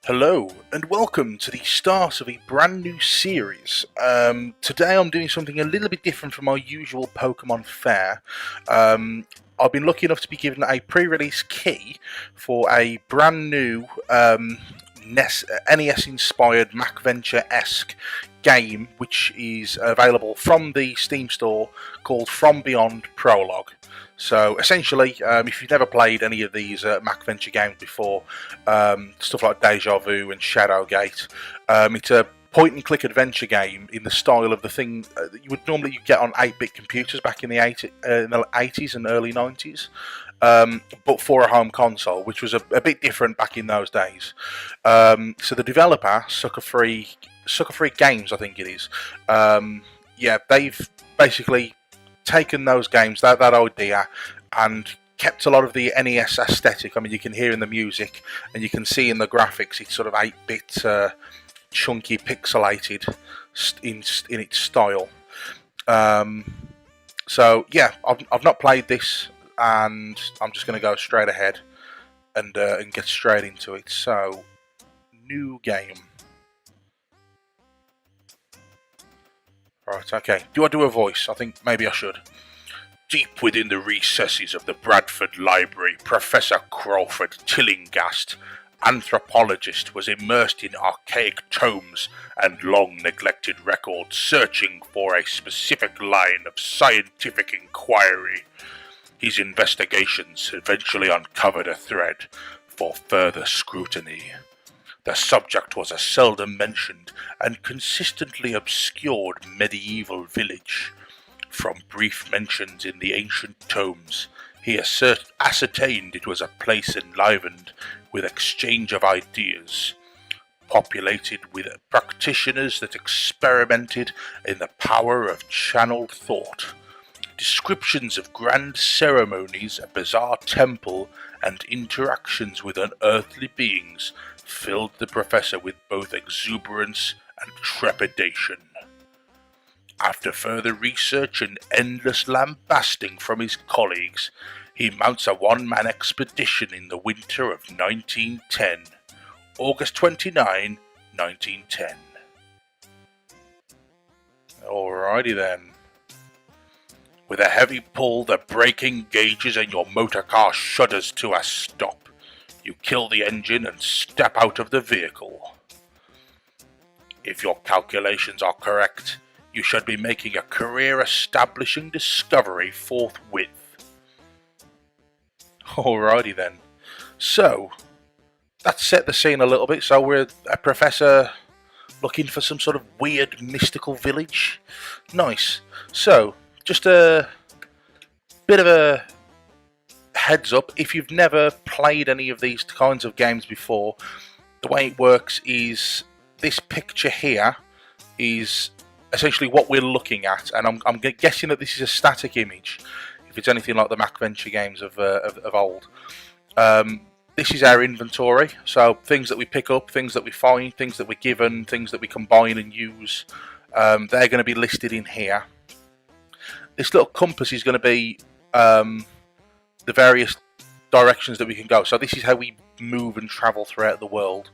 Hello and welcome to the start of a brand new series. Today I'm doing something a little bit different from our usual Pokemon fare. I've been lucky enough to be given a pre-release key for a brand new NES-inspired MacVenture-esque game, which is available from the Steam store, called From Beyond Prologue. So essentially, if you've never played any of these MacVenture games before, stuff like Deja and Shadowgate, it's a point-and-click adventure game in the style of the thing that you would normally get on 8-bit computers back in the 80s and early 90s, but for a home console, which was a bit different back in those days. So the developer, Sucker Free Games, I think it is, they've basically taken those games, that idea, and kept a lot of the NES aesthetic. I mean, you can hear in the music and you can see in the graphics it's sort of 8-bit, chunky, pixelated in its style. So yeah, I've not played this, and I'm just going to go straight ahead and get straight into it. So, new game. Right, okay. Do I do a voice? I think maybe I should. Deep within the recesses of the Bradford Library, Professor Crawford Tillinghast, anthropologist, was immersed in archaic tomes and long-neglected records, searching for a specific line of scientific inquiry. His investigations eventually uncovered a thread for further scrutiny. The subject was a seldom mentioned and consistently obscured medieval village. From brief mentions in the ancient tomes, he ascertained it was a place enlivened with exchange of ideas, populated with practitioners that experimented in the power of channeled thought. Descriptions of grand ceremonies, a bizarre temple, and interactions with unearthly beings filled the professor with both exuberance and trepidation. After further research and endless lambasting from his colleagues, he mounts a one-man expedition in the winter of 1910. August 29, 1910. Alrighty then. With a heavy pull, the brake engages and your motor car shudders to a stop. You kill the engine and step out of the vehicle. If your calculations are correct, you should be making a career-establishing discovery forthwith. Alrighty then. So, that set the scene a little bit. So we're a professor looking for some sort of weird mystical village. Nice. So, just a bit of a heads up, if you've never played any of these kinds of games before, the way it works is this picture here is essentially what we're looking at, and I'm guessing that this is a static image if it's anything like the MacVenture games of old. This is our inventory, so things that we pick up, things that we find, things that we're given, things that we combine and use, they're going to be listed in here. This little compass is going to be the various directions that we can go. So this is how we move and travel throughout the world.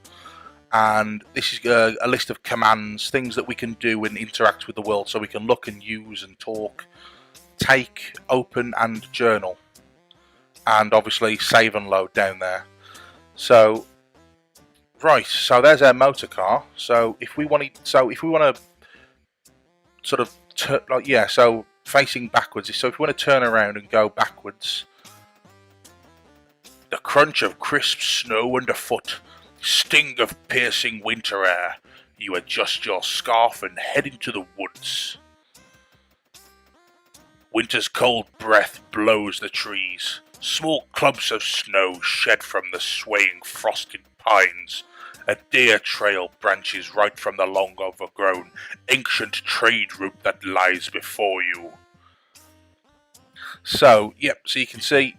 And this is a list of commands, things that we can do and interact with the world, so we can look and use and talk, take, open and journal. And obviously save and load down there. So, right, so there's our motor car. So if we want to sort of, so facing backwards. So if we want to turn around and go backwards, the crunch of crisp snow underfoot, sting of piercing winter air. You adjust your scarf and head into the woods. Winter's cold breath blows the trees. Small clumps of snow shed from the swaying frosted pines. A deer trail branches right from the long overgrown ancient trade route that lies before you. So, so you can see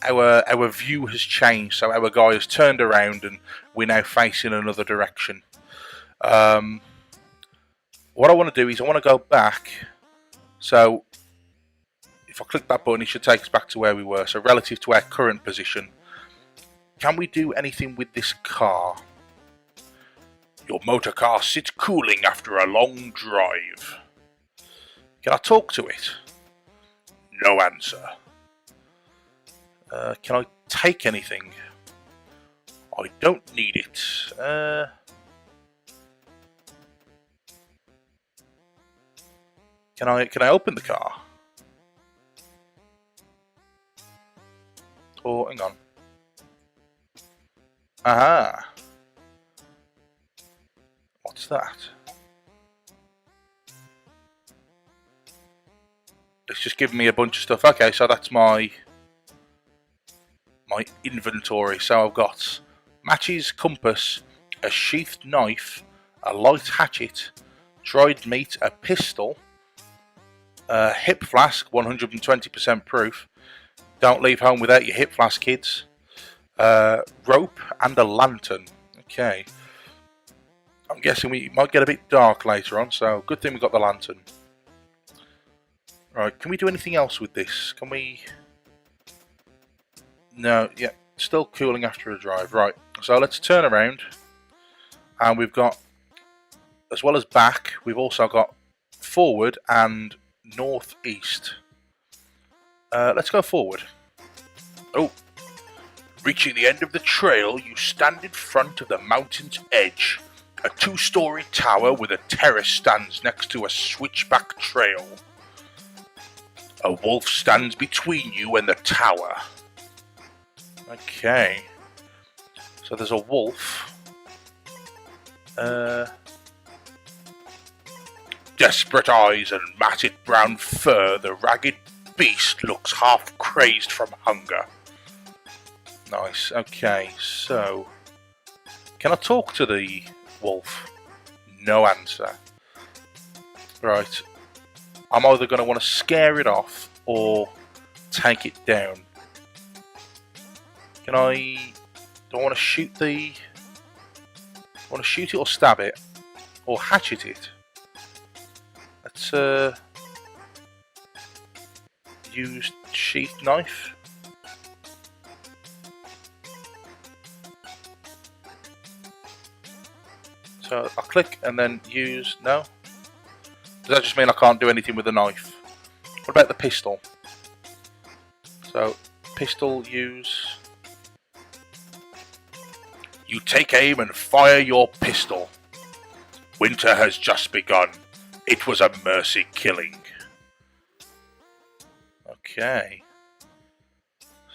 our view has changed. So our guy has turned around and we're now facing another direction. What I want to do is I want to go back. So if I click that button, it should take us back to where we were. So relative to our current position, can we do anything with this car? Your motor car sits cooling after a long drive. Can I talk to it? No answer. Can I take anything? I don't need it. Can I open the car? Oh, hang on. Aha. What's that? It's just giving me a bunch of stuff. Okay, so that's my inventory. So I've got matches, compass, a sheathed knife, a light hatchet, dried meat, a pistol, a hip flask, 120% proof. Don't leave home without your hip flask, kids. Rope and a lantern. Okay. I'm guessing we might get a bit dark later on, so good thing we got the lantern. Right, can we do anything else with this? Can we... No, yeah, still cooling after a drive. Right, so let's turn around. And we've got, as well as back, we've also got forward and northeast. Let's go forward. Oh. Reaching the end of the trail, you stand in front of the mountain's edge. A 2-story tower with a terrace stands next to a switchback trail. A wolf stands between you and the tower. Okay. So there's a wolf. Desperate eyes and matted brown fur, the ragged beast looks half crazed from hunger. Nice. Okay, so... Can I talk to the wolf? No answer. Right. I'm either going to want to scare it off or take it down. Can I... Do I want to shoot the... Want to shoot it or stab it? Or hatchet it? Let's use sheath knife. So I click and then use... No? Does that just mean I can't do anything with the knife? What about the pistol? So, pistol use... You take aim and fire your pistol. Winter has just begun. It was a mercy killing. Okay.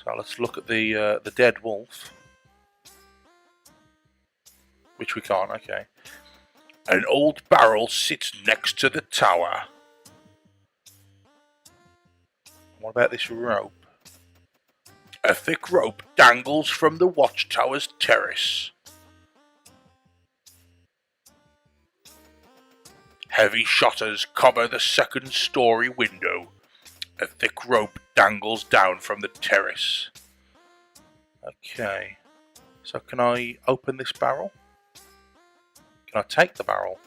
So let's look at the dead wolf. Which we can't, okay. An old barrel sits next to the tower. What about this rope? A thick rope dangles from the watchtower's terrace. Heavy shutters cover the second-story window. A thick rope dangles down from the terrace. Okay. So can I open this barrel? Can I take the barrel?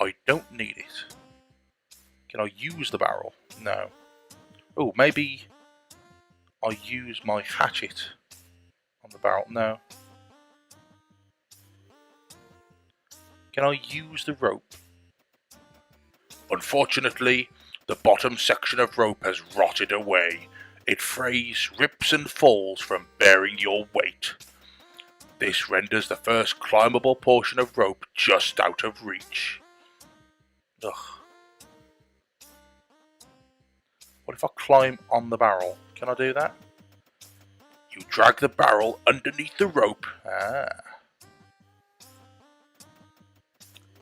I don't need it. Can I use the barrel? No. Oh, maybe I use my hatchet on the barrel. No. Can I use the rope? Unfortunately, the bottom section of rope has rotted away. It frays, rips and falls from bearing your weight. This renders the first climbable portion of rope just out of reach. Ugh. What if I climb on the barrel? Can I do that? You drag the barrel underneath the rope. Ah.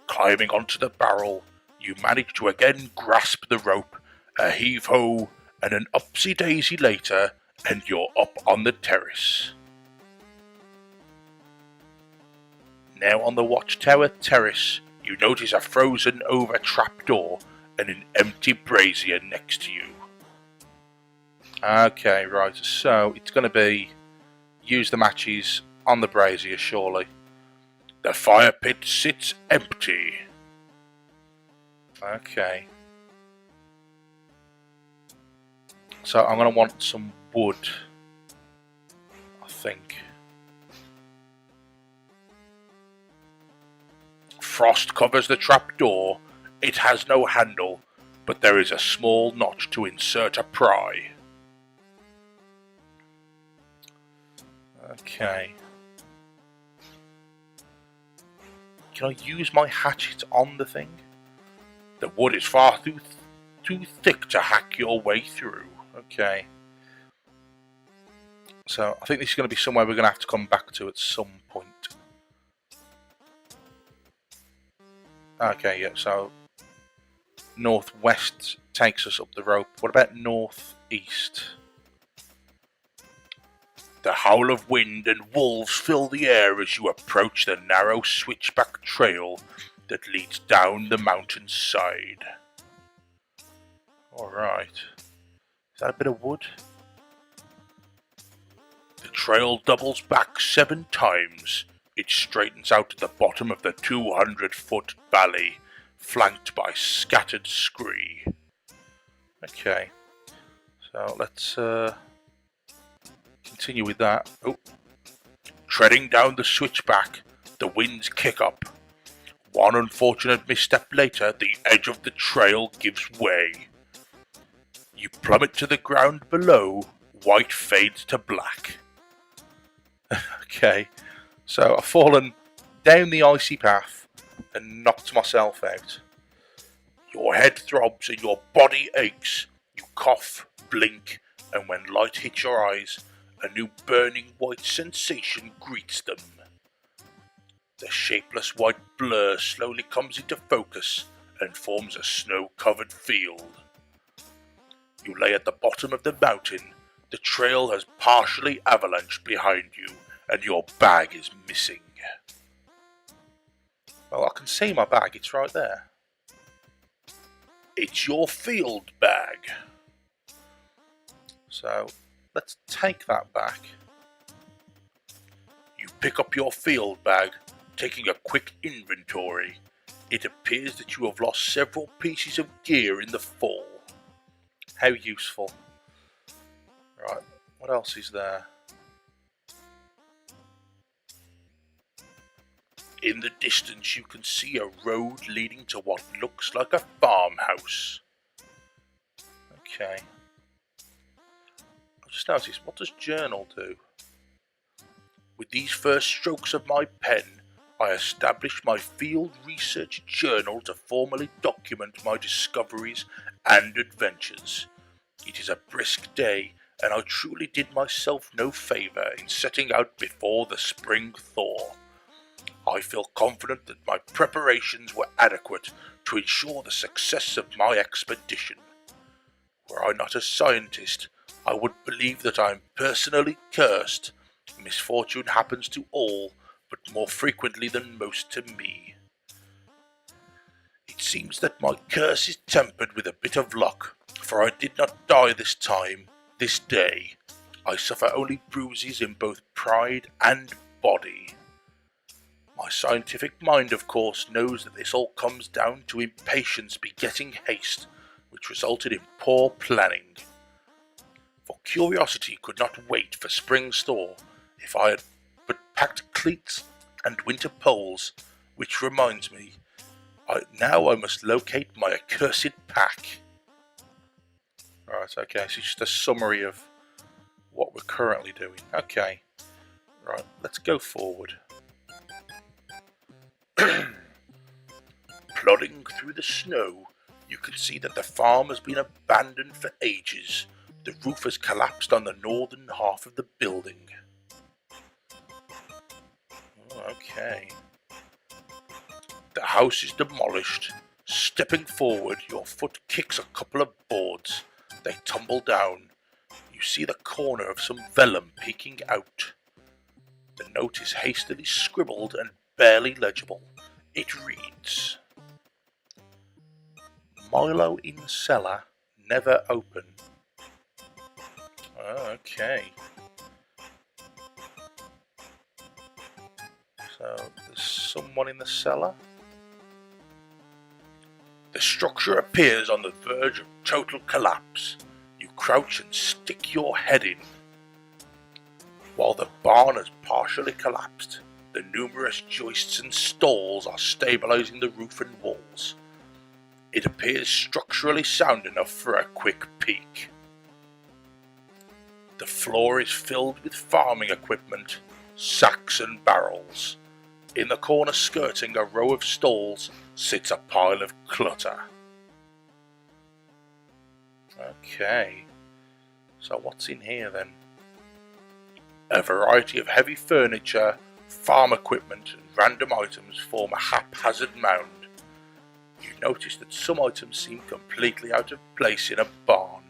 Climbing onto the barrel, you manage to again grasp the rope, a heave-ho, and an upsy-daisy later, and you're up on the terrace. Now on the watchtower terrace, you notice a frozen over trapdoor and an empty brazier next to you. Okay, right, so it's going to be use the matches on the brazier, surely. The fire pit sits empty. Okay. So I'm going to want some wood, I think. Frost covers the trapdoor. It has no handle, but there is a small notch to insert a pry. Okay. Can I use my hatchet on the thing? The wood is far too thick to hack your way through. Okay. So I think this is going to be somewhere we're going to have to come back to at some point. Okay, yeah, so northwest takes us up the rope. What about northeast? The howl of wind and wolves fill the air as you approach the narrow switchback trail that leads down the mountainside. Alright. Is that a bit of wood? The trail doubles back 7 times. It straightens out at the bottom of the 200-foot valley, flanked by scattered scree. Okay. So let's continue with that. Oh. Treading down the switchback, the winds kick up. One unfortunate misstep later, the edge of the trail gives way. You plummet to the ground below, white fades to black. Okay, so I've fallen down the icy path and knocked myself out. Your head throbs and your body aches. You cough, blink, and when light hits your eyes, a new burning white sensation greets them. The shapeless white blur slowly comes into focus and forms a snow-covered field. You lay at the bottom of the mountain. The trail has partially avalanched behind you, and your bag is missing. Well, I can see my bag, it's right there. It's your field bag. So, let's take that back. You pick up your field bag, taking a quick inventory. It appears that you have lost several pieces of gear in the fall. How useful. Right, what else is there? In the distance you can see a road leading to what looks like a farmhouse. Okay. I've just noticed, what does journal do? With these first strokes of my pen, I established my field research journal to formally document my discoveries and adventures. It is a brisk day, and I truly did myself no favour in setting out before the spring thaw. I feel confident that my preparations were adequate to ensure the success of my expedition. Were I not a scientist, I would believe that I am personally cursed. Misfortune happens to all, but more frequently than most to me. It seems that my curse is tempered with a bit of luck, for I did not die this time, this day. I suffer only bruises in both pride and body. My scientific mind, of course, knows that this all comes down to impatience begetting haste, which resulted in poor planning. For curiosity could not wait for spring's thaw if I had but packed cleats and winter poles, which reminds me, now I must locate my accursed pack. Right, okay, so it's just a summary of what we're currently doing. Okay, right, let's go forward. Plodding through the snow, you can see that the farm has been abandoned for ages. The roof has collapsed on the northern half of the building. Oh, okay. The house is demolished. Stepping forward, your foot kicks a couple of boards. They tumble down. You see the corner of some vellum peeking out. The note is hastily scribbled and barely legible. It reads, Milo in cellar, never open. Okay. So, there's someone in the cellar. The structure appears on the verge of total collapse. You crouch and stick your head in. While the barn has partially collapsed, The numerous joists and stalls are stabilizing the roof and walls. It appears structurally sound enough for a quick peek. The floor is filled with farming equipment, sacks and barrels. In the corner skirting a row of stalls sits a pile of clutter. Okay, so what's in here then? A variety of heavy furniture, farm equipment and random items form a haphazard mound. You notice that some items seem completely out of place in a barn.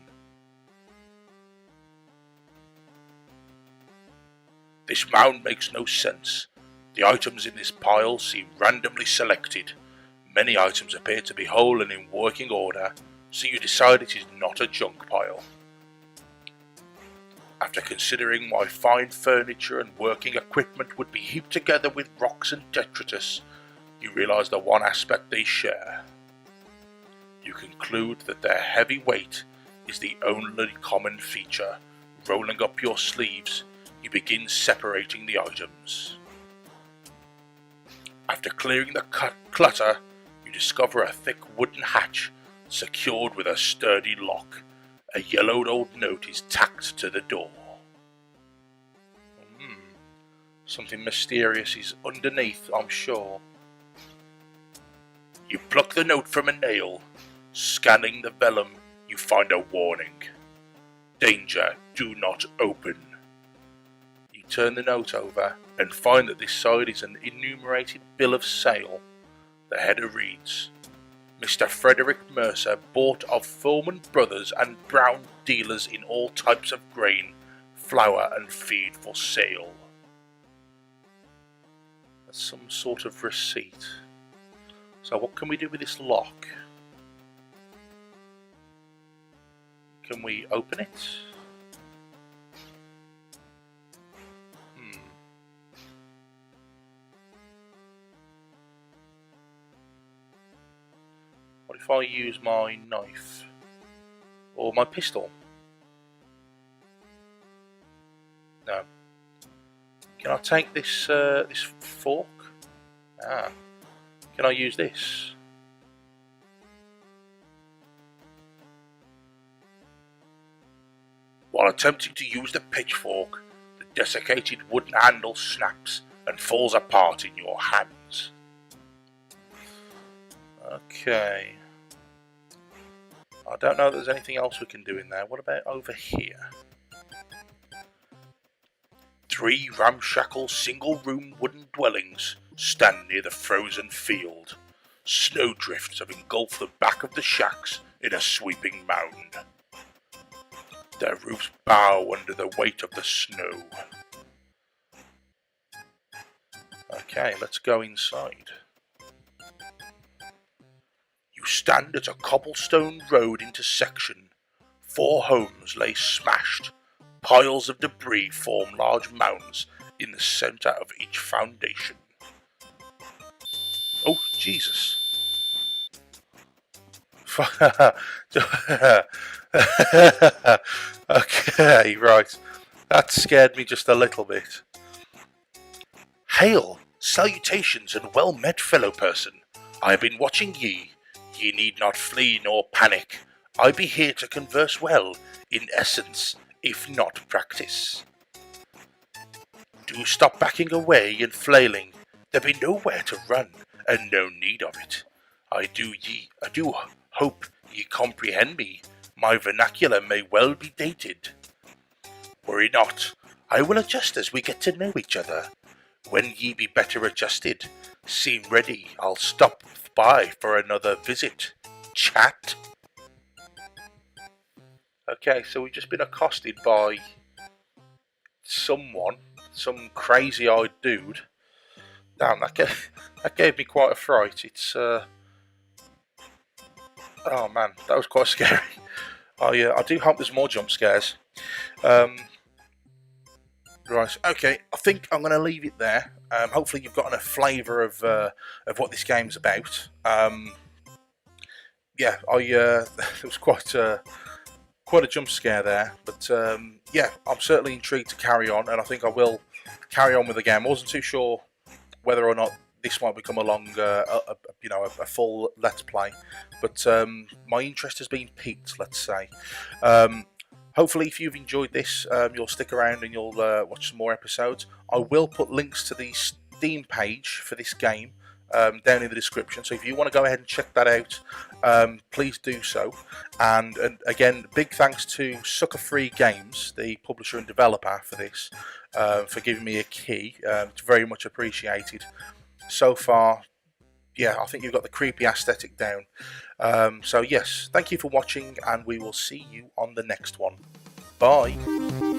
This mound makes no sense. The items in this pile seem randomly selected. Many items appear to be whole and in working order, so you decide it is not a junk pile. After considering why fine furniture and working equipment would be heaped together with rocks and detritus, you realise the one aspect they share. You conclude that their heavy weight is the only common feature. Rolling up your sleeves, you begin separating the items. After clearing the clutter, you discover a thick wooden hatch secured with a sturdy lock. A yellowed old note is tacked to the door. Something mysterious is underneath, I'm sure. You pluck the note from a nail. Scanning the vellum, you find a warning. Danger, do not open. You turn the note over and find that this side is an enumerated bill of sale. The header reads, Mr. Frederick Mercer bought of Foreman Brothers and Brown dealers in all types of grain, flour and feed for sale. That's some sort of receipt. So what can we do with this lock? Can we open it? What if I use my knife? Or my pistol? No. Can I take this this fork? Can I use this? While attempting to use the pitchfork, the desiccated wooden handle snaps and falls apart in your hands. Okay. I don't know if there's anything else we can do in there. What about over here? 3 ramshackle single-room wooden dwellings stand near the frozen field. Snowdrifts have engulfed the back of the shacks in a sweeping mound. Their roofs bow under the weight of the snow. Okay, let's go inside. You stand at a cobblestone road intersection. 4 homes lay smashed. Piles of debris form large mounds in the centre of each foundation. Oh, Jesus. Okay, right. That scared me just a little bit. Hail, salutations, and well met, fellow person. I have been watching ye. Ye need not flee nor panic. I be here to converse well, in essence, if not practice. Do stop backing away and flailing. There be nowhere to run, and no need of it. I do hope ye comprehend me. My vernacular may well be dated. Worry not, I will adjust as we get to know each other. When ye be better adjusted, seem ready, I'll stop by for another visit. Chat. Okay, so we've just been accosted by someone, some crazy-eyed dude. Damn, that gave me quite a fright. It's oh man, that was quite scary. I do hope there's more jump scares. Right, okay, I think I'm going to leave it there. Hopefully you've gotten a flavour of what this game's about. Yeah, there was quite a jump scare there, but yeah, I'm certainly intrigued to carry on, and I think I will carry on with the game. I wasn't too sure whether or not this might become a longer, a full Let's Play. But my interest has been piqued, let's say. Hopefully, if you've enjoyed this, you'll stick around and you'll watch some more episodes. I will put links to the Steam page for this game down in the description, so if you want to go ahead and check that out, please do so. And again, big thanks to Sucker Free Games, the publisher and developer for this, for giving me a key. It's very much appreciated. So far, yeah, I think you've got the creepy aesthetic down. So yes, thank you for watching, and we will see you on the next one. Bye.